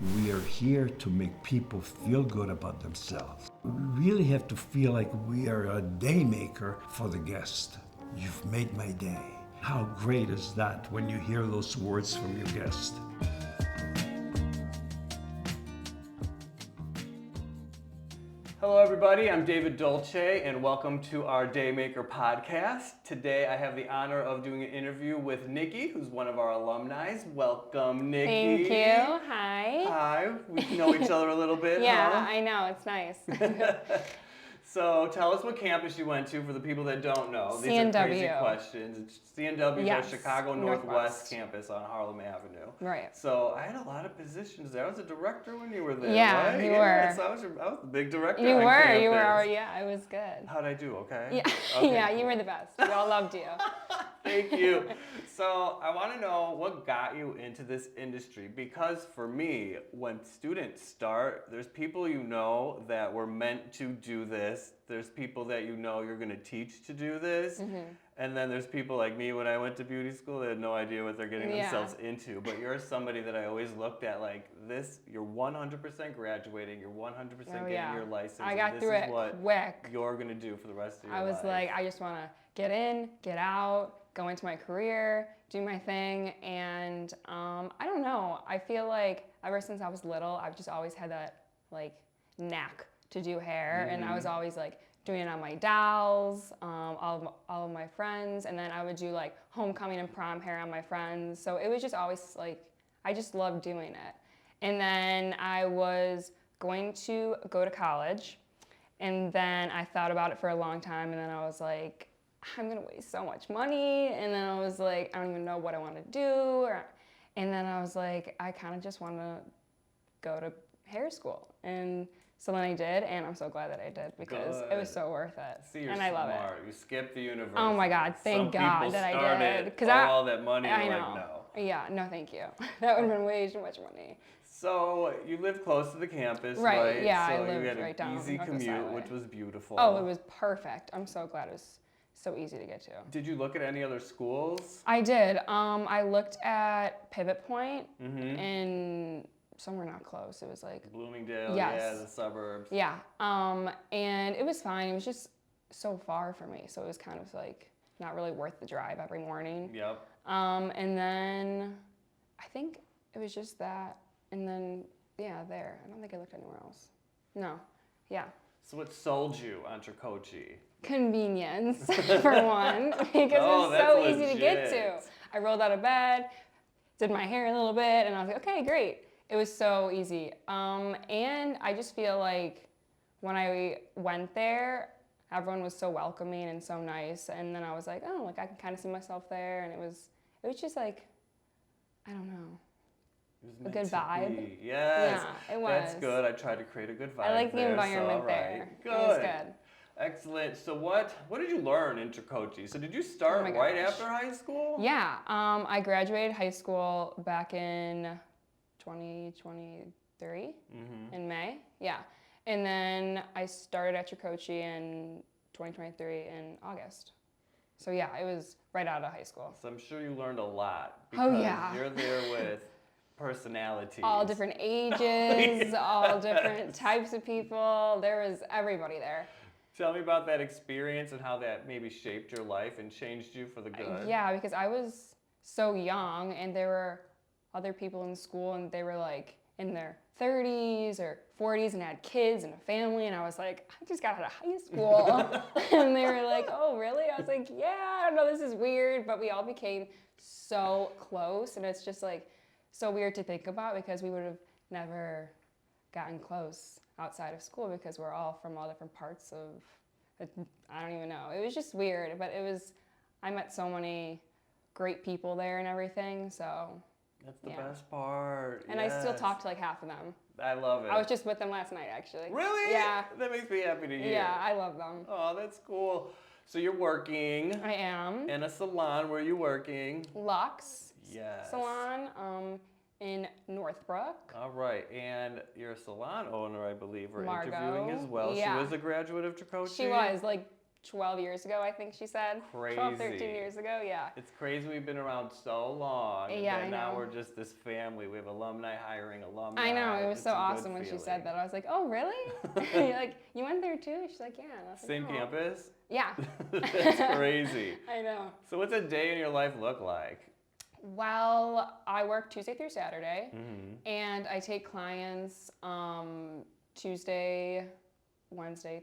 We are here to make people feel good about themselves. We really have to feel like we are a day maker for the guest. You've made my day. How great is that when you hear those words from your guest? Hello everybody, I'm David Dolce and welcome to our Daymaker podcast. Today I have the honor of doing an interview with Nikki, who's one of our alumni. Welcome, Nikki. Thank you. Hi. Hi. We know each other a little bit, Yeah, huh? I know. It's nice. So tell us what campus you went to for the people that don't know. These CNW. are crazy questions. CNW is our Yes, Chicago Northwest Northwest. campus on Harlem Avenue. Right. So I had a lot of positions there. I was a director when you were there, Yeah, right? you Yeah, were. so I was the big director You on were. campus. You were. Yeah, it was good. How'd I do? Okay. Yeah. Okay, Yeah, cool. you were the best. We all loved you. Thank you. So I want to know what got you into this industry, because for me, when students start, there's people you know that were meant to do this. There's people that you know you're going to teach to do this. Mm-hmm. And then there's people like me when I went to beauty school that had no idea what they're getting themselves into. But you're somebody that I always looked at like this, you're 100% graduating, you're 100% getting your license. I got through it quick. You're going to do for the rest of your life. I was like, I just want to get in, get out, go into my career, do my thing. And I don't know. I feel like ever since I was little, I've just always had that like knack to do hair. Mm-hmm. And I was always like doing it on my dolls, all of my friends. And then I would do like homecoming and prom hair on my friends. So it was just always like, I just loved doing it. And then I was going to go to college. And then I thought about it for a long time. And then I was like, I'm gonna waste so much money. And then I was like, I don't even know what I want to do. And then I was like, I kind of just want to go to hair school. And so then I did, and I'm so glad that I did because it was so worth it. See, you're and I love smart. it. You skipped the university. Oh my God, thank God that I did. Because all that money, I you're know. like, no. Yeah, no thank you. That would have been way too much money. So you lived close to the campus, right? right? Yeah, so I lived you had right an down easy Northwest commute, Highway. which was beautiful. Oh, it was perfect. I'm so glad it was so easy to get to. Did you look at any other schools? I did. I looked at Pivot Point and somewhere not close. It was like Bloomingdale, yes. Yeah, the suburbs. Yeah. And it was fine. It was just so far for me. So it was kind of like not really worth the drive every morning. Yep. And then I think it was just that. And then, yeah, there. I don't think I looked anywhere else. No. Yeah. So what sold you on Tricoci? Convenience, for one, because it was so easy to get to. I rolled out of bed, did my hair a little bit, and I was like, okay, great. It was so easy. And I just feel like when I went there, everyone was so welcoming and so nice. And then I was like, oh, like I can kind of see myself there. And it was just like, I don't know. It was a good vibe. Be. Yes. Yeah, it was. That's good. I tried to create a good vibe. I like the environment so, there. Good. It was good. Excellent. So what did you learn in Tricoci? So did you start right after high school? Yeah. I graduated high school back in 2023 in May. Yeah. And then I started at Tricoci in 2023 in August. So yeah, it was right out of high school. So I'm sure you learned a lot. Oh yeah. You're there with personalities. All different ages, all different types of people. There was everybody there. Tell me about that experience and how that maybe shaped your life and changed you for the good. Yeah, because I was so young and there were other people in school and they were like in their 30s or 40s and had kids and a family, and I was like, I just got out of high school. And they were like, oh really? I was like, yeah, I don't know, this is weird, but we all became so close, and it's just like so weird to think about because we would have never gotten close outside of school because we're all from all different parts of, I don't even know. It was just weird, but I met so many great people there and everything, so. That's the best part. And yes. I still talk to like half of them. I love it. I was just with them last night, actually. Really? Yeah. That makes me happy to hear. Yeah, I love them. Oh, that's cool. So you're working. I am. In a salon. Where are you working? Lux. Yes. Salon in Northbrook. All right. And you're a salon owner, I believe. We're Margot. interviewing as well. Yeah. She was a graduate of Tricoci? She was, like 12 years ago, I think she said. 12, 13 Crazy. years ago, yeah. It's crazy we've been around so long Yeah, that I now know. we're just this family. We have alumni hiring alumni. I know, it was It's so a good awesome when she feeling. said that. I was like, oh, really? You're like, you went there too? She's like, yeah. And I was like, Same "Oh." campus? Yeah. That's crazy. I know. So what's a day in your life look like? Well, I work Tuesday through Saturday, Mm-hmm. and I take clients Tuesday, Wednesday,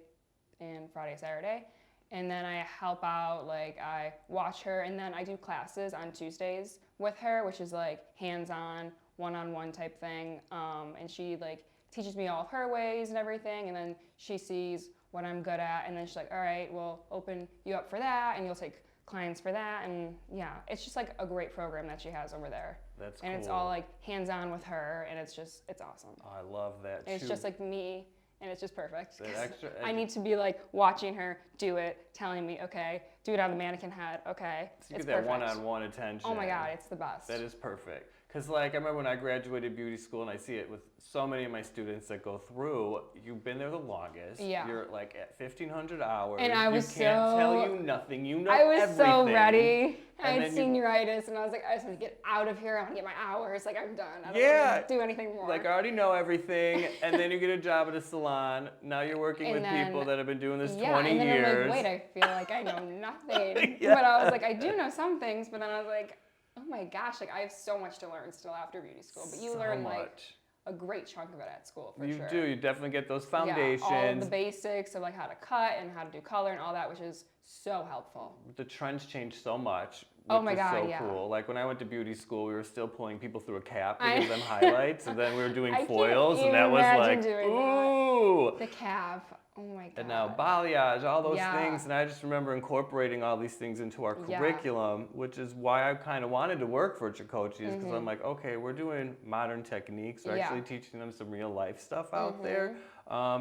and Friday, Saturday. And then I help out, like I watch her, and then I do classes on Tuesdays with her, which is like hands-on, one-on-one type thing. And she like teaches me all of her ways and everything, and then she sees what I'm good at, and then she's like, all right, we'll open you up for that, and you'll take clients for that. And yeah, it's just like a great program that she has over there. That's And cool. it's all like hands-on with her, and it's awesome. Oh, I love that. And it's just like me, and it's just perfect. That 'cause extra- I need to be like watching her do it, telling me, okay, do it on the mannequin head, okay. So you It's get that perfect. one-on-one attention. Oh my God, it's the best. That is perfect. Because like I remember when I graduated beauty school, and I see it with so many of my students that go through, you've been there the longest. Yeah. You're like at 1,500 hours. And I was You can't so- tell you nothing. You know I was everything. so ready. I And had then you- senioritis, and I was like, I just want to get out of here. I want to get my hours. Like, I'm done. I don't Yeah. want to do anything more. Like I already know everything, and then you get a job at a salon. Now you're working And with then- people that have been doing this yeah, 20 and then years. I'm like, wait, I feel like I know nothing. Yeah. But I was like, I do know some things, but then I was like, oh my gosh, like I have so much to learn still after beauty school. But you So learn like much. a great chunk of it at school for You sure. do. You definitely get those Yeah, foundations. all of the basics of like how to cut and how to do color and all that, which is so helpful. The trends changed so much. Oh which my is God, so yeah. cool. Like when I went to beauty school, we were still pulling people through a cap to I- give them highlights, and then we were doing I can't foils, and even that was imagine like, doing that. ooh. The cap. Oh my God. And now balayage, all those Yeah. things, and I just remember incorporating all these things into our Yeah. curriculum, which is why I kind of wanted to work for Tricoci, is because I'm like, okay, we're doing modern techniques, we're Mm-hmm. Yeah. actually teaching them some real life stuff out Mm-hmm. there.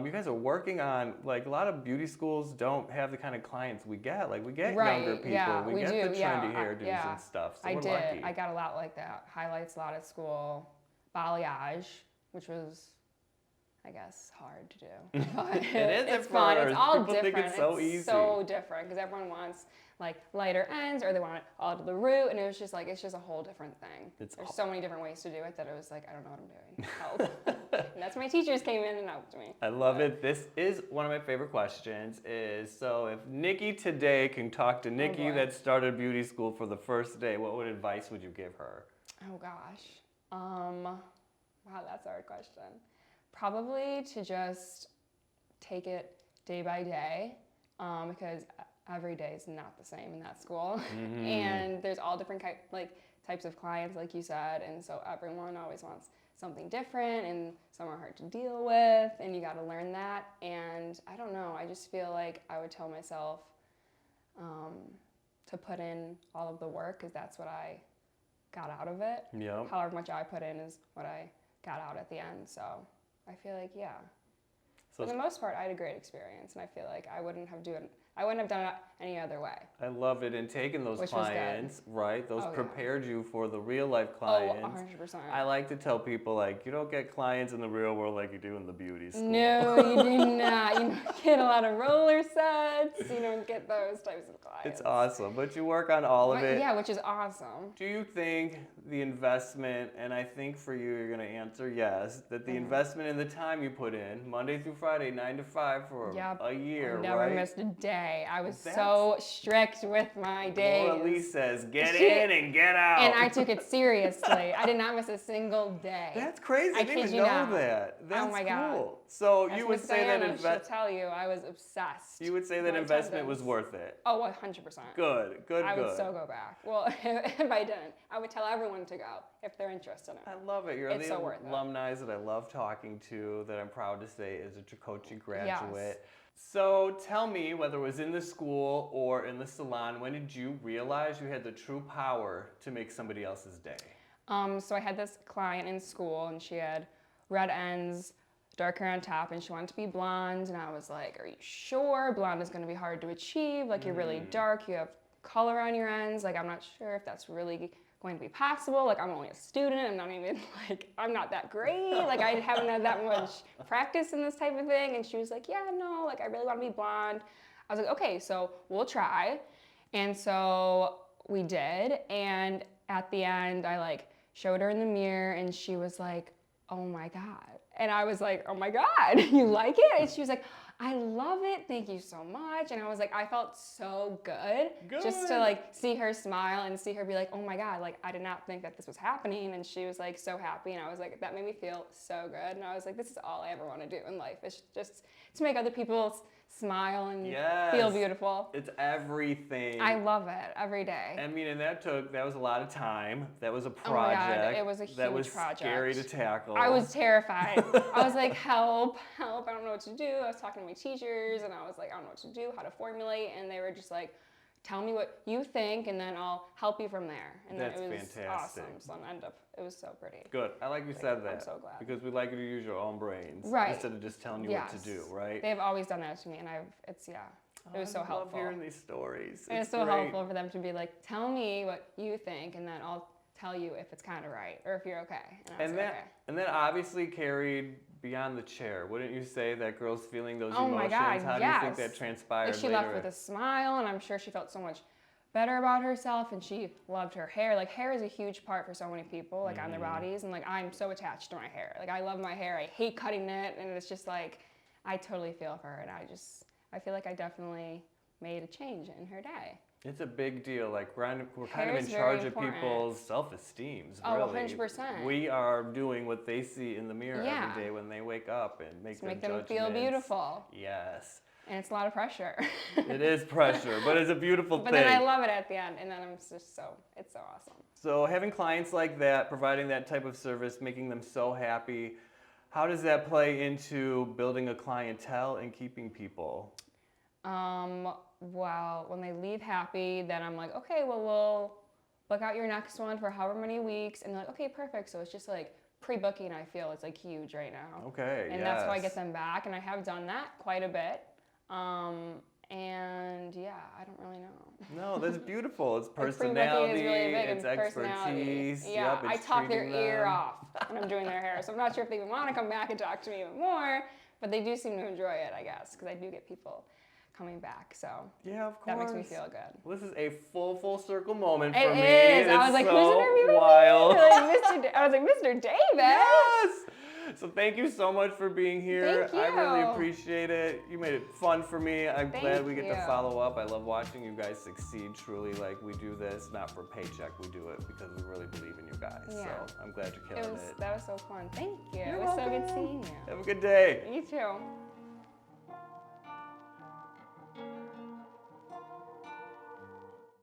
You guys are working on, like, a lot of beauty schools don't have the kind of clients we get. Like, we get Right, younger people, yeah, we we get do, the yeah, trendy hairdos yeah. and stuff. So I we're did. lucky. I got a lot like that. Highlights a lot at school. Balayage, which was, I guess, hard to do. But It is at it's fun. first. It's all People think different. it's so easy. so different because everyone wants like lighter ends or they want it all to the root, and it was just like it's just a whole different thing. It's There's all- so many different ways to do it that it was like I don't know what I'm doing. Help. And that's when my teachers came in and helped me. I love it. This is one of my favorite questions. Is so if Nikki today can talk to Nikki boy. that started beauty school for the first day, what advice would you give her? Oh gosh. Wow, that's a hard question. Probably to just take it day by day, because every day is not the same in that school, and there's all different types of clients, like you said, and so everyone always wants something different, and some are hard to deal with, and you got to learn that. And I don't know. I just feel like I would tell myself to put in all of the work, because that's what I got out of it. Yep. However much I put in is what I got out at the end. So I feel like, yeah. So For the most part, I had a great experience, and I feel like I wouldn't have done it any other way. I love it. And taking those Which was good. clients, right? Those Oh, yeah. prepared you for the real life Oh, clients. 100%. I like to tell people, like, you don't get clients in the real world like you do in the beauty school. No, you do not. You don't get a lot of roller sets. You don't get those types of clients. It's awesome, but you work on all of But, it. yeah, which is awesome. Do you think the investment, and I think for you, you're going to answer yes, that the investment in the time you put in, Monday through Friday, 9 to 5 for Yep. a year, I never right? missed a day. I was That's- so strict with my days. Laura Lee says, get She- in and get out. And I took it seriously. I did not miss a single day. That's crazy. I I didn't kid even you know not. that. That's my God. cool. So That's you would Miss say that Diana, she'll invest. tell you I was obsessed. You would say that with investment was attendance. worth it. Oh, 100%. Good, good, I good. would so go back. Well, if I didn't, I would tell everyone to go if they're interested in I it. love it. You're It's the so worth it. alumni that I love talking to, that I'm proud to say is a Tricoci graduate. So tell me, whether it was in the school or in the salon, when did you realize you had the true power to make somebody else's day? So I had this client in school, and she had red ends, dark hair on top, and she wanted to be blonde. And I was like, are you sure? Blonde is going to be hard to achieve. Like, you're really dark. You have color on your ends. Like, I'm not sure if that's really going to be possible. Like, I'm only a student. I'm not even, like, I'm not that great. Like, I haven't had that much practice in this type of thing. And she was like, yeah, no, like, I really want to be blonde. I was like, okay, so we'll try. And so we did. And at the end, I like showed her in the mirror and she was like, oh my God. And I was like, oh my God, you like it? And she was like, I love it. Thank you so much. And I was like, I felt so good. Just to like see her smile and see her be like, oh my God, like I did not think that this was happening. And she was like so happy. And I was like, that made me feel so good. And I was like, this is all I ever want to do in life. It's just to make other people smile and feel beautiful. It's everything. I love it every day. I mean, and that was a lot of time. That was a project. Oh my God, it was a huge that was project. Scary to tackle. I was terrified. I was like, help, I don't know what to do. I was talking to my teachers and I was like, I don't know what to do, how to formulate. And they were just like, tell me what you think and then I'll help you from there. And That's then it was fantastic. awesome. So it was so pretty. Good. I like you said that. I'm so glad. Because we like you to use your own brains. Right. Instead of just telling you what to do, right? They've always done that to me and it was so helpful. I love hearing these stories. And it's so helpful for them to be like, tell me what you think and then I'll tell you if it's kind of right or if you're okay. And I was like, okay. And then obviously carried beyond the chair. Wouldn't you say that girl's feeling those emotions? Oh my God, How do you think that transpired like she later? left with a smile and I'm sure she felt so much better about herself and she loved her hair. Like hair is a huge part for so many people, like on their bodies, and like I'm so attached to my hair. Like I love my hair. I hate cutting it and it's just like I totally feel for her and I feel like I definitely made a change in her day. It's a big deal. Like we're kind Hair of is in very charge of important. people's self-esteems. Oh, really. 100%. We are doing what they see in the mirror every day when they wake up and make them feel beautiful. Yes. And it's a lot of pressure. It is pressure, but it's a beautiful thing. But then I love it at the end, and then it's so awesome. So having clients like that, providing that type of service, making them so happy, how does that play into building a clientele and keeping people? Well, when they leave happy, then I'm like, okay, well, we'll book out your next one for however many weeks. And they're like, okay, perfect. So it's just like pre-booking, I feel, is like huge right now. Okay, and that's how I get them back. And I have done that quite a bit. And yeah, I don't really know. No, that's beautiful. It's Pre-booking personality, is really big, it's and personality. expertise. Yeah, Yep, I it's talk their treating ear them. off when I'm doing their hair. So I'm not sure if they even want to come back and talk to me even more, but they do seem to enjoy it, I guess, because I do get people coming back. So yeah, of course. that makes me feel good. Well, this is a full circle moment It for me. is. I was like, so who's interviewing wild. me? Like, I was like, Mr. Davis. Yes. So thank you so much for being here. Thank you. I really appreciate it. You made it fun for me. I'm glad we get to you. follow up. I love watching you guys succeed. Truly, like we do this not for a paycheck. We do it because we really believe in you guys. Yeah. So I'm glad you're killing it. That was so fun. Thank you. You're It was so good welcome. seeing you. Have a good day. You too.